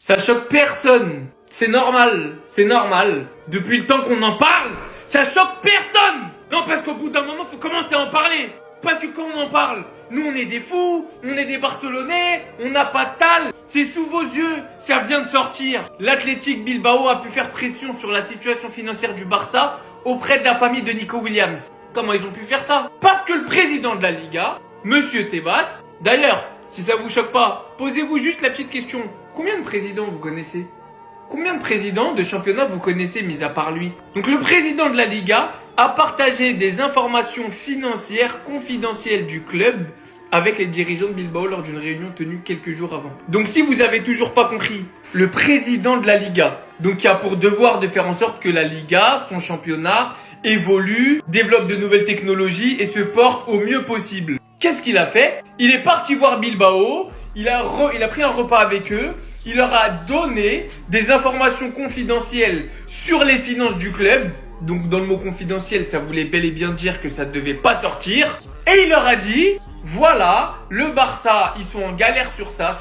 Ça choque personne. C'est normal, c'est normal. Depuis le temps qu'on en parle, ça choque personne. Non, parce qu'au bout d'un moment, faut commencer à en parler. Parce que quand on en parle, nous on est des fous, on est des Barcelonais, on n'a pas de tal. C'est sous vos yeux, ça vient de sortir. L'Athletic Bilbao a pu faire pression sur la situation financière du Barça auprès de la famille de Nico Williams. Comment ils ont pu faire ça? Parce que le président de la Liga, Monsieur Tebas, d'ailleurs, si ça vous choque pas, posez-vous juste la petite question. Combien de présidents vous connaissez? Combien de présidents de championnat vous connaissez, mis à part lui? Donc le président de la Liga a partagé des informations financières confidentielles du club avec les dirigeants de Bilbao lors d'une réunion tenue quelques jours avant. Donc si vous avez toujours pas compris, le président de la Liga, donc qui a pour devoir de faire en sorte que la Liga, son championnat, évolue, développe de nouvelles technologies et se porte au mieux possible. Qu'est-ce qu'il a fait? Il est parti voir Bilbao, il a pris un repas avec eux, il leur a donné des informations confidentielles sur les finances du club. Donc dans le mot confidentiel, ça voulait bel et bien dire que ça ne devait pas sortir. Et il leur a dit, voilà, le Barça, ils sont en galère sur ça.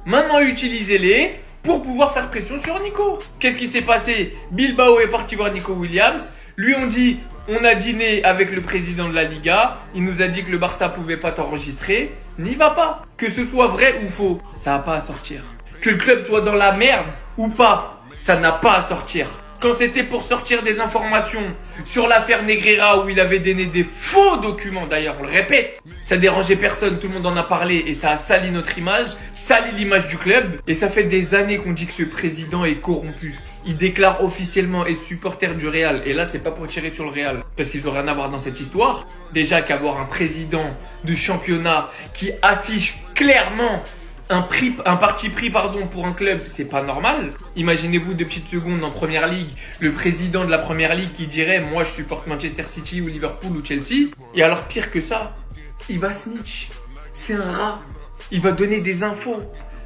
Maintenant, utilisez-les pour pouvoir faire pression sur Nico. Qu'est-ce qui s'est passé? Bilbao est parti voir Nico Williams. Lui, on a dîné avec le président de la Liga. Il nous a dit que le Barça pouvait pas t'enregistrer. N'y va pas. Que ce soit vrai ou faux, ça n'a pas à sortir. Que le club soit dans la merde ou pas, ça n'a pas à sortir. Quand c'était pour sortir des informations sur l'affaire Negreira où il avait donné des faux documents, d'ailleurs on le répète, ça dérangeait personne, tout le monde en a parlé et ça a sali notre image, sali l'image du club. Et ça fait des années qu'on dit que ce président est corrompu. Il déclare officiellement être supporter du Real. Et là, c'est pas pour tirer sur le Real, parce qu'ils ont rien à voir dans cette histoire. Déjà qu'avoir un président de championnat qui affiche clairement un parti pris pour un club, c'est pas normal. Imaginez-vous 2 petites secondes en première ligue, le président de la première ligue qui dirait moi je supporte Manchester City ou Liverpool ou Chelsea. Et alors pire que ça, il va snitch. C'est un rat. Il va donner des infos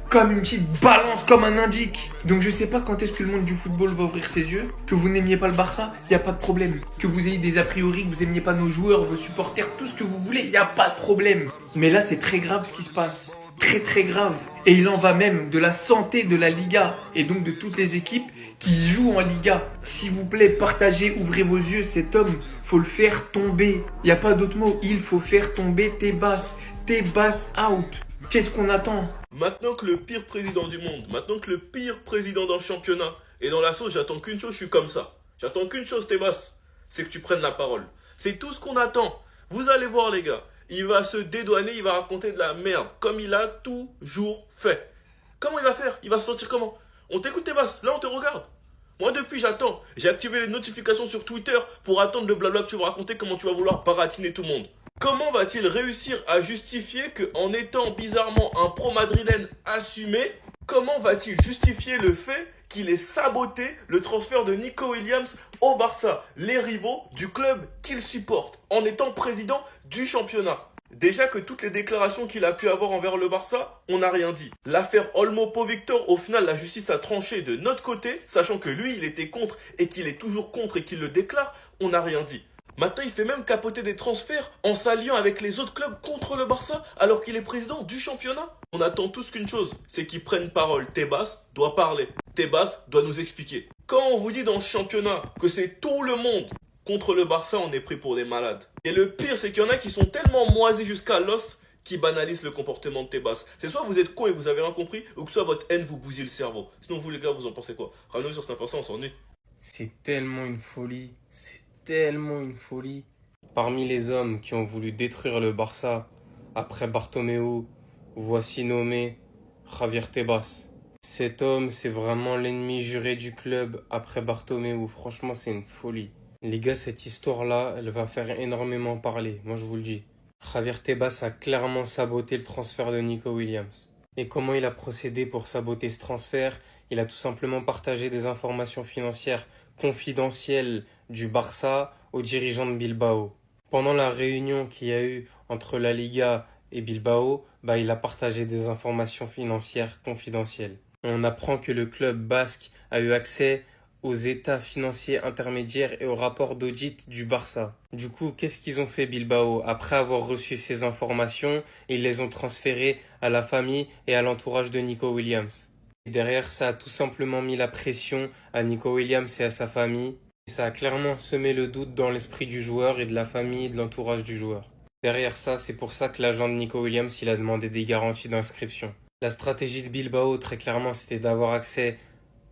comme une petite balance, comme un indique. Donc je sais pas quand est-ce que le monde du football va ouvrir ses yeux. Que vous n'aimiez pas le Barça, il n'y a pas de problème. Que vous ayez des a priori, que vous n'aimiez pas nos joueurs, vos supporters, tout ce que vous voulez, il n'y a pas de problème. Mais là c'est très grave ce qui se passe. Très très grave. Et il en va même de la santé de la Liga et donc de toutes les équipes qui jouent en Liga. S'il vous plaît, partagez, ouvrez vos yeux, cet homme, faut le faire tomber. Il n'y a pas d'autre mot, il faut faire tomber Tebas. Tebas out. Qu'est-ce qu'on attend? Maintenant que le pire président du monde, maintenant que le pire président d'un championnat est dans la sauce, j'attends qu'une chose, je suis comme ça. J'attends qu'une chose, Tebas, c'est que tu prennes la parole. C'est tout ce qu'on attend. Vous allez voir les gars. Il va se dédouaner, il va raconter de la merde, comme il a toujours fait. Comment il va faire? Il va se sortir comment? On t'écoute Tebas, là on te regarde. Moi depuis j'attends, j'ai activé les notifications sur Twitter pour attendre le blabla que tu vas raconter, comment tu vas vouloir baratiner tout le monde. Comment va-t-il réussir à justifier qu'en étant bizarrement un pro-madrilène assumé, comment va-t-il justifier le fait qu'il ait saboté le transfert de Nico Williams au Barça, les rivaux du club qu'il supporte, en étant président du championnat? Déjà que toutes les déclarations qu'il a pu avoir envers le Barça, on n'a rien dit. L'affaire Olmo-Povictor, au final, la justice a tranché de notre côté, sachant que lui, il était contre et qu'il est toujours contre et qu'il le déclare, on n'a rien dit. Maintenant, il fait même capoter des transferts en s'alliant avec les autres clubs contre le Barça alors qu'il est président du championnat. On attend tous qu'une chose, c'est qu'il prenne parole. Tebas doit parler. Tebas doit nous expliquer. Quand on vous dit dans ce championnat que c'est tout le monde contre le Barça, on est pris pour des malades. Et le pire, c'est qu'il y en a qui sont tellement moisis jusqu'à l'os qui banalisent le comportement de Tebas. C'est soit vous êtes con et vous avez rien compris, ou que soit votre haine vous bousille le cerveau. Sinon vous les gars, vous en pensez quoi? Ramenez-nous sur 5%, on s'ennuie. C'est tellement une folie. C'est tellement une folie. Parmi les hommes qui ont voulu détruire le Barça après Bartomeu, voici nommé Javier Tebas. Cet homme, c'est vraiment l'ennemi juré du club après Bartomeu. Franchement, c'est une folie. Les gars, cette histoire-là, elle va faire énormément parler. Moi, je vous le dis. Javier Tebas a clairement saboté le transfert de Nico Williams. Et comment il a procédé pour saboter ce transfert? Il a tout simplement partagé des informations financières confidentielles du Barça aux dirigeants de Bilbao. Pendant la réunion qu'il y a eu entre la Liga et Bilbao, il a partagé des informations financières confidentielles. On apprend que le club basque a eu accès aux états financiers intermédiaires et au rapport d'audit du Barça. Du coup, qu'est-ce qu'ils ont fait Bilbao? Après avoir reçu ces informations, ils les ont transférées à la famille et à l'entourage de Nico Williams. Et derrière, ça a tout simplement mis la pression à Nico Williams et à sa famille. Et ça a clairement semé le doute dans l'esprit du joueur et de la famille et de l'entourage du joueur. Derrière ça, c'est pour ça que l'agent de Nico Williams, il a demandé des garanties d'inscription. La stratégie de Bilbao, très clairement, c'était d'avoir accès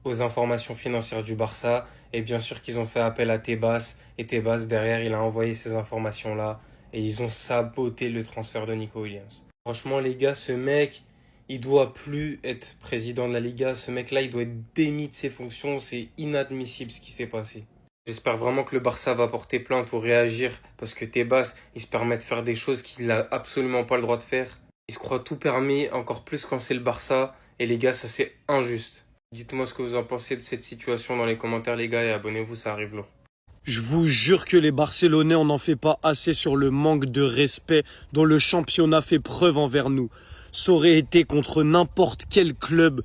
aux informations financières du Barça. Et bien sûr qu'ils ont fait appel à Tebas. Et Tebas, derrière, il a envoyé ces informations-là. Et ils ont saboté le transfert de Nico Williams. Franchement, les gars, ce mec, il doit plus être président de la Liga. Ce mec-là, il doit être démis de ses fonctions. C'est inadmissible ce qui s'est passé. J'espère vraiment que le Barça va porter plainte pour réagir. Parce que Tebas, il se permet de faire des choses qu'il n'a absolument pas le droit de faire. Il se croit tout permis, encore plus quand c'est le Barça. Et les gars, ça c'est injuste. Dites-moi ce que vous en pensez de cette situation dans les commentaires, les gars, et abonnez-vous, ça arrive lourd. Je vous jure que les Barcelonais, on n'en fait pas assez sur le manque de respect dont le championnat fait preuve envers nous. Ça aurait été contre n'importe quel club.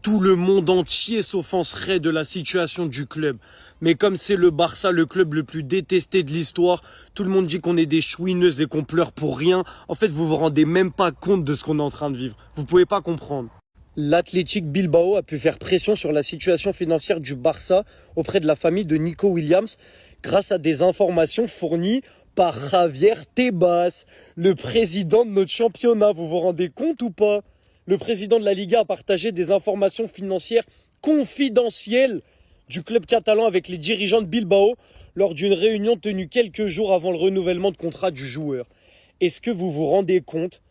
Tout le monde entier s'offenserait de la situation du club. Mais comme c'est le Barça, le club le plus détesté de l'histoire, tout le monde dit qu'on est des chouineuses et qu'on pleure pour rien. En fait, vous vous rendez même pas compte de ce qu'on est en train de vivre. Vous pouvez pas comprendre. L'Athletic Bilbao a pu faire pression sur la situation financière du Barça auprès de la famille de Nico Williams grâce à des informations fournies par Javier Tebas, le président de notre championnat. Vous vous rendez compte ou pas? Le président de la Liga a partagé des informations financières confidentielles du club catalan avec les dirigeants de Bilbao lors d'une réunion tenue quelques jours avant le renouvellement de contrat du joueur. Est-ce que vous vous rendez compte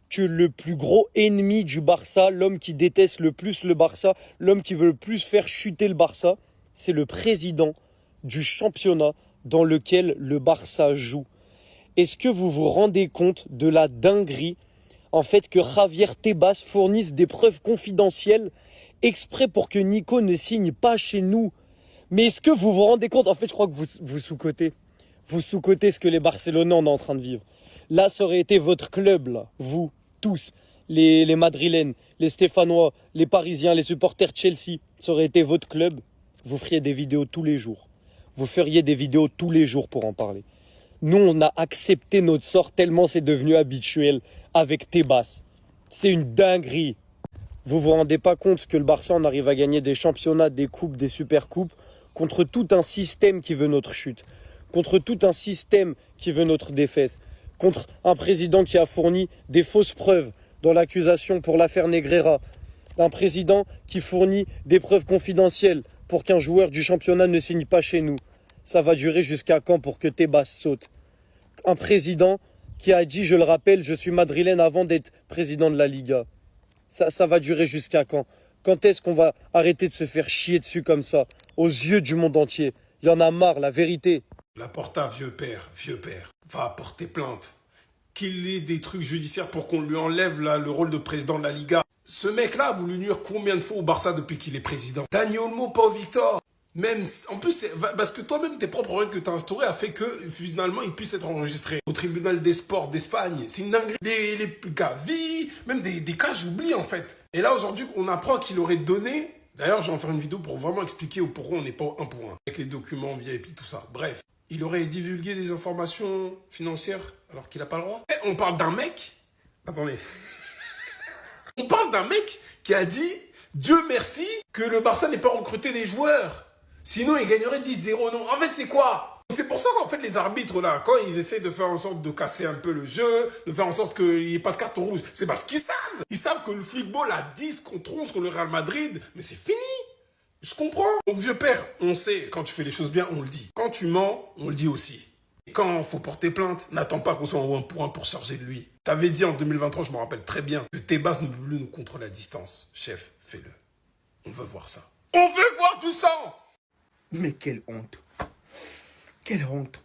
que le plus gros ennemi du Barça, l'homme qui déteste le plus le Barça, l'homme qui veut le plus faire chuter le Barça, c'est le président du championnat dans lequel le Barça joue? Est-ce que vous vous rendez compte de la dinguerie en fait que Javier Tebas fournisse des preuves confidentielles exprès pour que Nico ne signe pas chez nous? Mais est-ce que vous vous rendez compte? En fait, je crois que vous sous-cotez. Vous sous-cotez ce que les Barcelonais sont en train de vivre. Là, ça aurait été votre club, là. Vous, tous. Les Madrilènes, les Stéphanois, les Parisiens, les supporters de Chelsea. Ça aurait été votre club. Vous feriez des vidéos tous les jours. Vous feriez des vidéos tous les jours pour en parler. Nous, on a accepté notre sort tellement c'est devenu habituel avec Tebas. C'est une dinguerie. Vous vous rendez pas compte que le Barça, on arrive à gagner des championnats, des coupes, des supercoupes contre tout un système qui veut notre chute, contre tout un système qui veut notre défaite, contre un président qui a fourni des fausses preuves dans l'accusation pour l'affaire Negreira, un président qui fournit des preuves confidentielles pour qu'un joueur du championnat ne signe pas chez nous. Ça va durer jusqu'à quand pour que Tebas saute? Un président qui a dit, je le rappelle, je suis madrilène avant d'être président de la Liga. Ça va durer jusqu'à quand? Quand est-ce qu'on va arrêter de se faire chier dessus comme ça, aux yeux du monde entier? Il y en a marre, la vérité. Laporta, vieux père, va porter plainte. Qu'il ait des trucs judiciaires pour qu'on lui enlève là, le rôle de président de la Liga. Ce mec-là a voulu nuire combien de fois au Barça depuis qu'il est président? Dani Olmo, pas Victor. Même, en plus, parce que toi-même, tes propres règles que tu as instaurées a fait que, finalement, il puisse être enregistré au tribunal des sports d'Espagne. C'est une dinguerie. Les Gavi, même des cas, j'oublie, en fait. Et là, aujourd'hui, on apprend qu'il aurait donné. D'ailleurs, je vais en faire une vidéo pour vraiment expliquer pourquoi on n'est pas un pour un. Avec les documents VIP, tout ça. Bref. Il aurait divulgué des informations financières alors qu'il n'a pas le droit. Et on parle d'un mec. Attendez. On parle d'un mec qui a dit, Dieu merci, que le Barça n'ait pas recruté les joueurs. Sinon, il gagnerait 10-0. Non, en fait, c'est quoi? C'est pour ça qu'en fait, les arbitres, là, quand ils essaient de faire en sorte de casser un peu le jeu, de faire en sorte qu'il n'y ait pas de carton rouge, c'est parce qu'ils savent. Ils savent que le football a 10 contre 11 contre le Real Madrid, mais c'est fini. Je comprends. Mon vieux père, on sait, quand tu fais les choses bien, on le dit. Quand tu mens, on le dit aussi. Et quand il faut porter plainte, n'attends pas qu'on soit en 1 pour 1 pour charger de lui. T'avais dit en 2023, je me rappelle très bien, que Tebas ne peut plus nous contrôler à distance. Chef, fais-le. On veut voir ça. On veut voir du sang! Mais quelle honte! Quelle honte!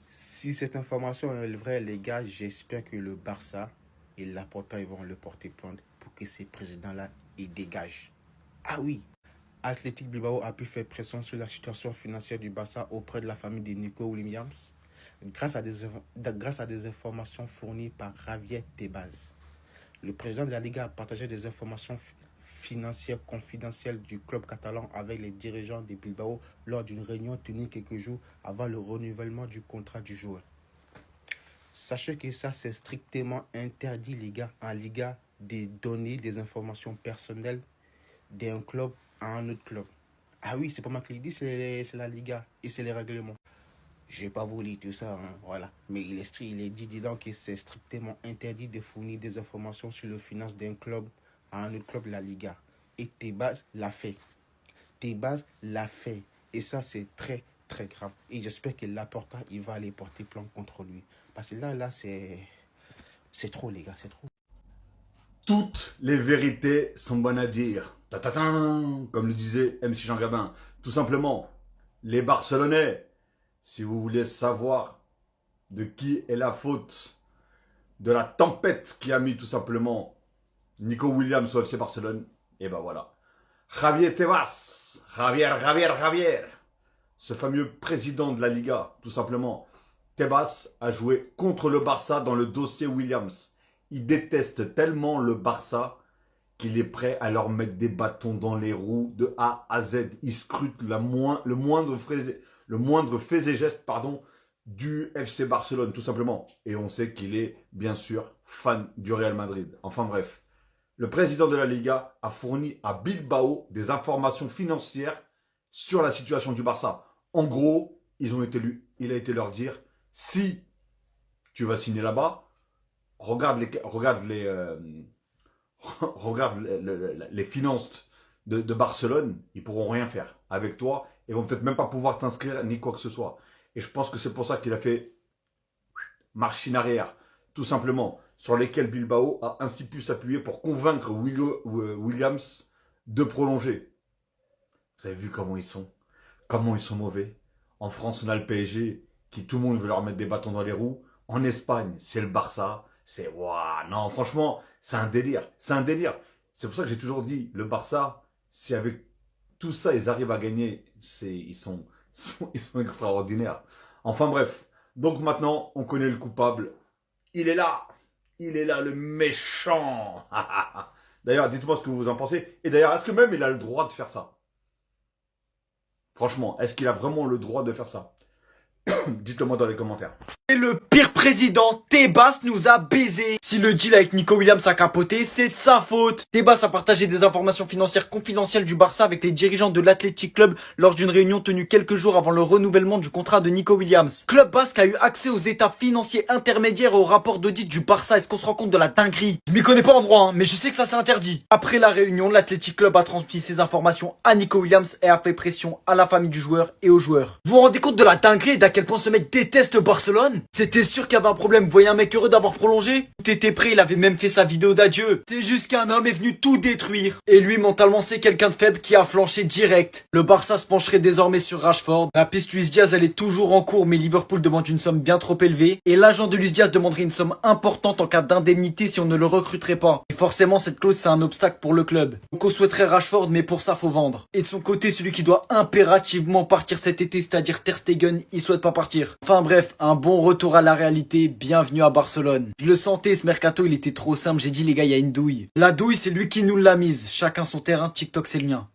Si cette information est vraie, les gars, j'espère que le Barça et Laporta ils vont le porter plainte pour que ces présidents-là ils dégagent. Ah oui! Athletic Bilbao a pu faire pression sur la situation financière du Barça auprès de la famille de Nico Williams grâce à des informations fournies par Javier Tebas. Le président de la Liga a partagé des informations financières confidentielles du club catalan avec les dirigeants de Bilbao lors d'une réunion tenue quelques jours avant le renouvellement du contrat du joueur. Sachez que ça c'est strictement interdit les gars, en Liga de donner des informations personnelles d'un club à un autre club. Ah oui, c'est pas moi qui le dis, c'est la Liga et c'est les règlements. Je vais pas vous lire tout ça, hein, voilà. Mais il est dit dedans que c'est strictement interdit de fournir des informations sur les finances d'un club à un autre club, la Liga. Et Tebas l'a fait. Tebas l'a fait. Et ça, c'est très, très grave. Et j'espère que Laporta, il va aller porter plainte contre lui. Parce que là, c'est trop, les gars, c'est trop. Toutes les vérités sont bonnes à dire. Ta-ta-ta, comme le disait MC Jean Gabin. Tout simplement, les Barcelonais, si vous voulez savoir de qui est la faute de la tempête qui a mis tout simplement Nico Williams au FC Barcelone, et ben voilà. Javier Tebas, Javier, ce fameux président de la Liga, tout simplement. Tebas a joué contre le Barça dans le dossier Williams. Il déteste tellement le Barça qu'il est prêt à leur mettre des bâtons dans les roues de A à Z. Il scrute le moindre fait et geste du FC Barcelone, tout simplement. Et on sait qu'il est, bien sûr, fan du Real Madrid. Enfin bref, le président de la Liga a fourni à Bilbao des informations financières sur la situation du Barça. En gros, il a été leur dire, si tu vas signer là-bas, regarde les finances de Barcelone, ils pourront rien faire avec toi et vont peut-être même pas pouvoir t'inscrire ni quoi que ce soit. Et je pense que c'est pour ça qu'il a fait marche en arrière, tout simplement, sur lesquels Bilbao a ainsi pu s'appuyer pour convaincre Williams de prolonger. Vous avez vu comment ils sont mauvais. En France, on a le PSG qui tout le monde veut leur mettre des bâtons dans les roues. En Espagne, c'est le Barça. C'est waouh, non, franchement, c'est un délire. C'est un délire. C'est pour ça que j'ai toujours dit, le Barça, si avec tout ça, ils arrivent à gagner, ils sont extraordinaires. Enfin bref, donc maintenant, on connaît le coupable. Il est là, le méchant. D'ailleurs, dites-moi ce que vous en pensez. Et d'ailleurs, est-ce que même il a le droit de faire ça? Franchement, est-ce qu'il a vraiment le droit de faire ça? Dites-le moi dans les commentaires. Et le pire président, Tebas, nous a baisé. Si le deal avec Nico Williams a capoté, c'est de sa faute. Tebas a partagé des informations financières confidentielles du Barça avec les dirigeants de l'Athletic Club lors d'une réunion tenue quelques jours avant le renouvellement du contrat de Nico Williams. Club basque a eu accès aux états financiers intermédiaires et au rapport d'audit du Barça. Est-ce qu'on se rend compte de la dinguerie? Je m'y connais pas en droit, mais je sais que ça c'est interdit. Après la réunion, l'Athletic Club a transmis ces informations à Nico Williams et a fait pression à la famille du joueur et aux joueurs. Vous vous rendez compte de la dinguerie et d'à quel point ce mec déteste Barcelone? C'était sûr qu'il y avait un problème, vous voyez un mec heureux d'avoir prolongé? Tout était prêt, il avait même fait sa vidéo d'adieu. C'est juste qu'un homme est venu tout détruire. Et lui, mentalement, c'est quelqu'un de faible qui a flanché direct. Le Barça se pencherait désormais sur Rashford. La piste Luis Diaz, elle est toujours en cours, mais Liverpool demande une somme bien trop élevée. Et l'agent de Luis Diaz demanderait une somme importante en cas d'indemnité si on ne le recruterait pas. Et forcément, cette clause, c'est un obstacle pour le club. Donc on souhaiterait Rashford, mais pour ça, faut vendre. Et de son côté, celui qui doit impérativement partir cet été, c'est-à-dire Ter Stegen, il souhaite pas partir. Enfin bref, un bon retour à la réalité, bienvenue à Barcelone. Je le sentais, ce mercato, il était trop simple, j'ai dit les gars, il y a une douille. La douille, c'est lui qui nous l'a mise. Chacun son terrain, TikTok c'est le mien.